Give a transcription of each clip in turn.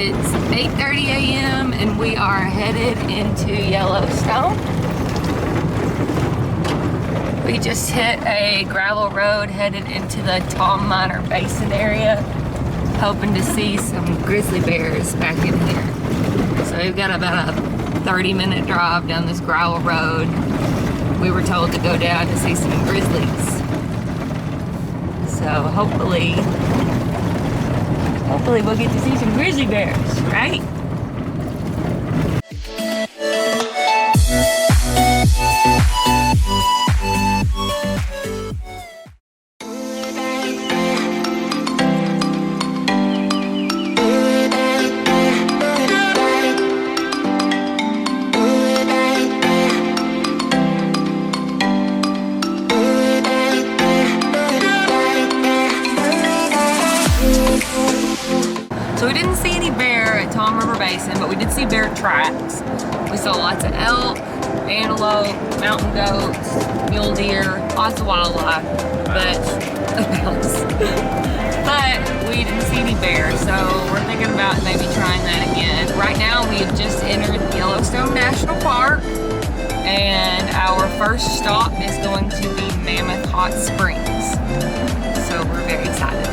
It's 8:30 a.m. and we are headed into Yellowstone. We just hit a gravel road headed into the Teton Minor Basin area, hoping to see some grizzly bears back in here. So we've got about a 30-minute drive down this gravel road. We were told to go down to see some grizzlies. So hopefully we'll get to see some grizzly bears, right? So we didn't see any bear at Teton River Basin, but we did see bear tracks. We saw lots of elk, antelope, mountain goats, mule deer, lots of wildlife, but we didn't see any bears, so we're thinking about maybe trying that again. Right now we have just entered Yellowstone National Park, and our first stop is going to be Mammoth Hot Springs. So we're very excited.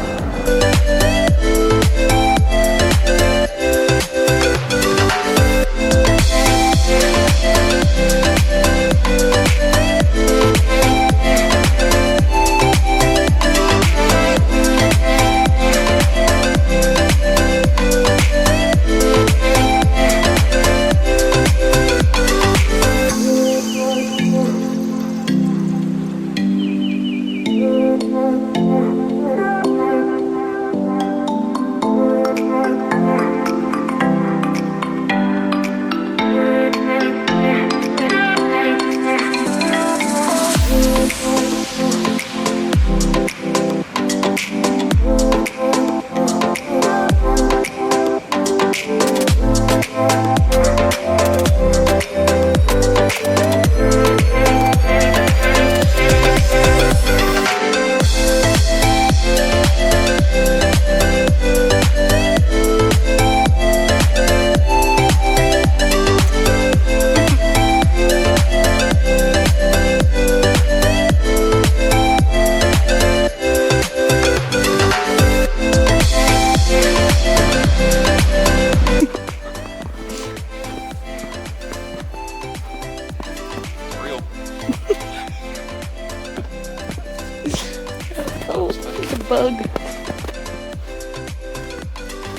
Oh, it's a bug.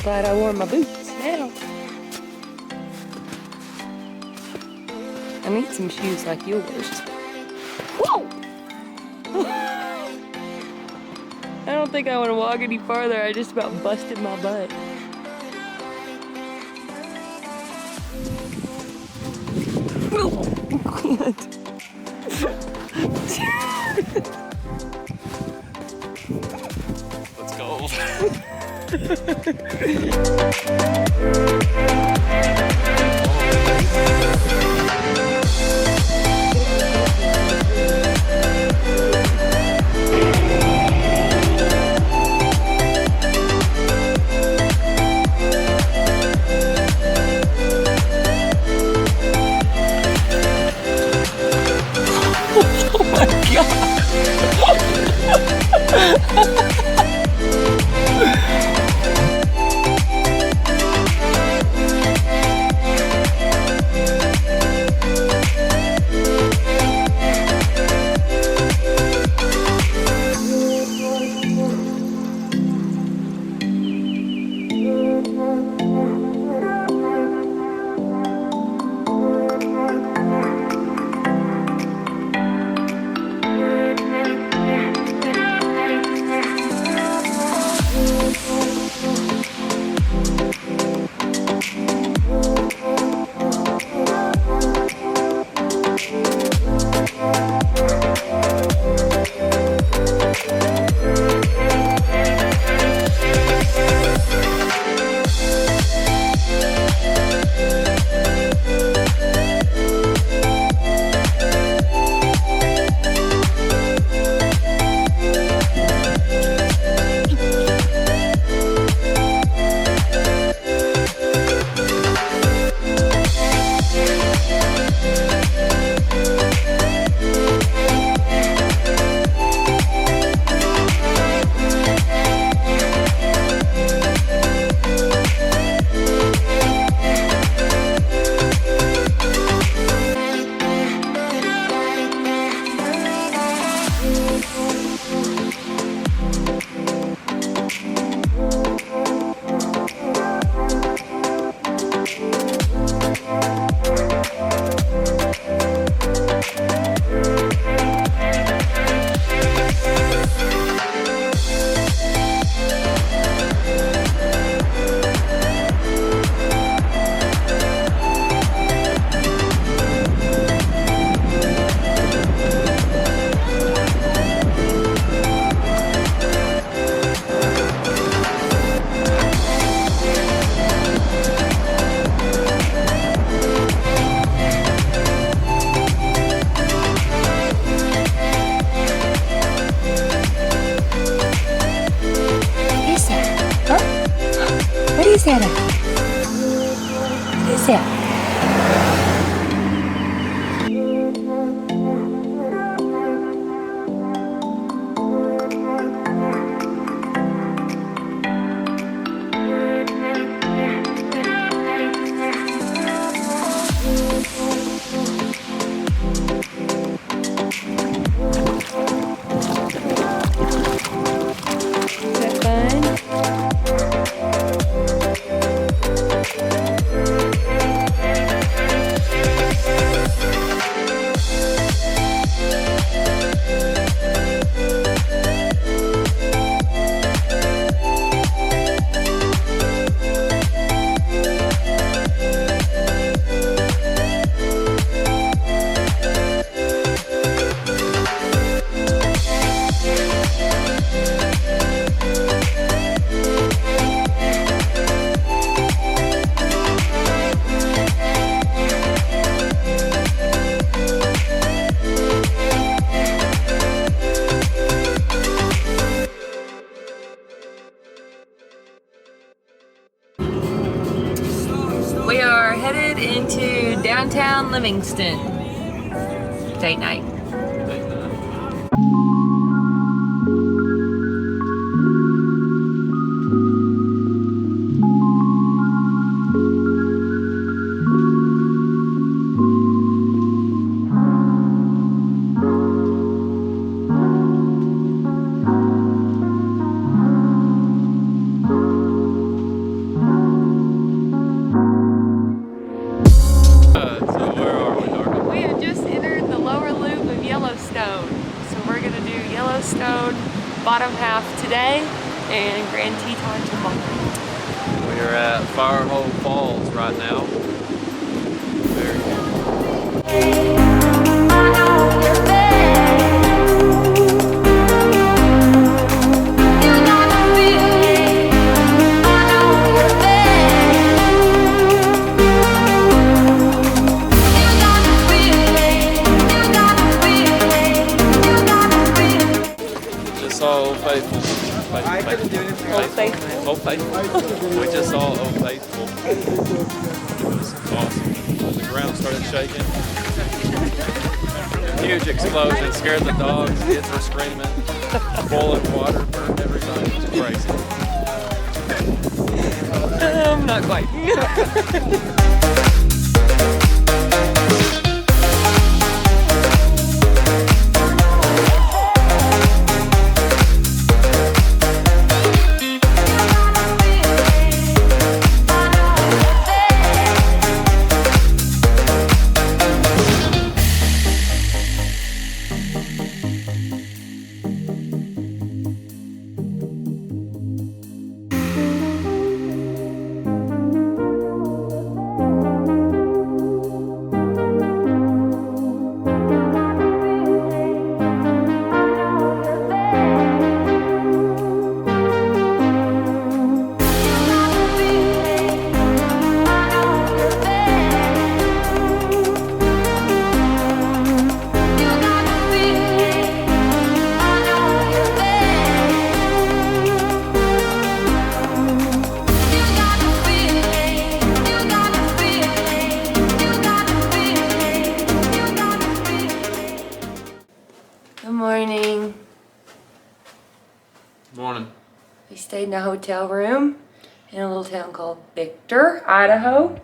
Glad I wore my boots now. I need some shoes like yours. Whoa! I don't think I want to walk any farther. I just about busted my butt. Let's go. Oh my God. What is that? We are headed into downtown Livingston. Date night. Yellowstone bottom half today and Grand Teton tomorrow. We are at Firehole Falls right now. Very good. Old Faithful. I couldn't do anything. Old Faithful. Old Faithful. We just saw Old Faithful. It was awesome. The ground started shaking. Huge explosion. Scared the dogs. Kids were screaming. Boiling water burned everything. It was crazy. Not quite. Good morning. Morning. We stayed in a hotel room in a little town called Victor, Idaho,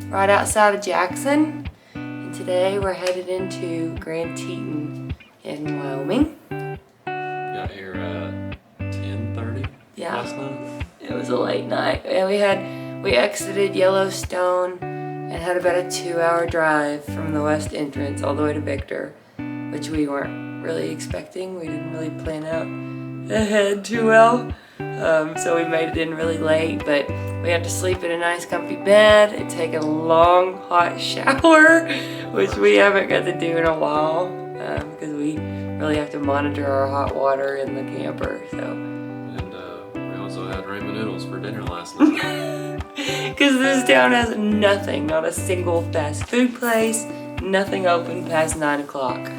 right outside of Jackson. And today we're headed into Grand Teton in Wyoming. Got here at 10:30 last night. It was a late night. Yeah, we exited Yellowstone and had about a 2-hour drive from the West Entrance all the way to Victor, which we weren't really expecting. We didn't really plan out ahead too well. So we made it in really late, but we had to sleep in a nice comfy bed and take a long hot shower, which we haven't got to do in a while because we really have to monitor our hot water in the camper. So. And we also had ramen noodles for dinner last night. Because this town has nothing, not a single fast food place, nothing open past 9 o'clock.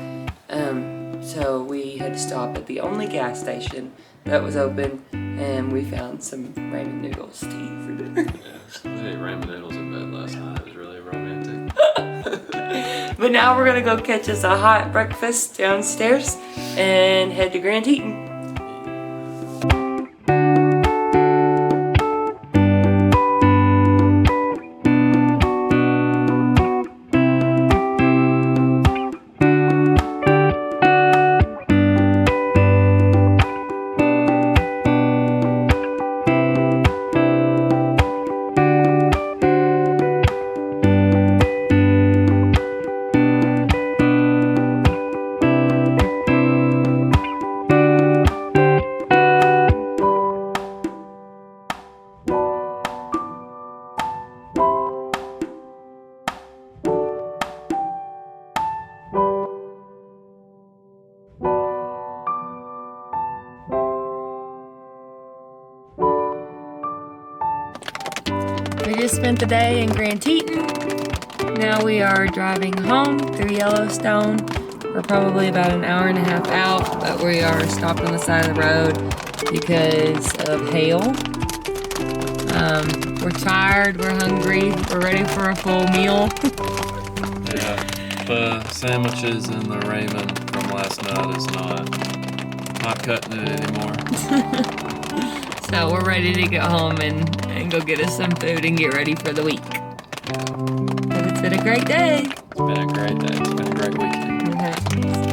So we had to stop at the only gas station that was open, and we found some ramen noodles to eat for dinner. Yeah, we ate ramen noodles in bed last night. It was really romantic. But now we're gonna go catch us a hot breakfast downstairs and head to Grand Teton. We just spent the day in Grand Teton. Now we are driving home through Yellowstone. We're probably about an hour and a half out, but we are stopped on the side of the road because of hail. We're tired, we're hungry, we're ready for a full meal. Yeah, the sandwiches and the ramen from last night is not cutting it anymore. So we're ready to go home and go get us some food and get ready for the week. But it's been a great day. It's been a great day. It's been a great weekend. It has.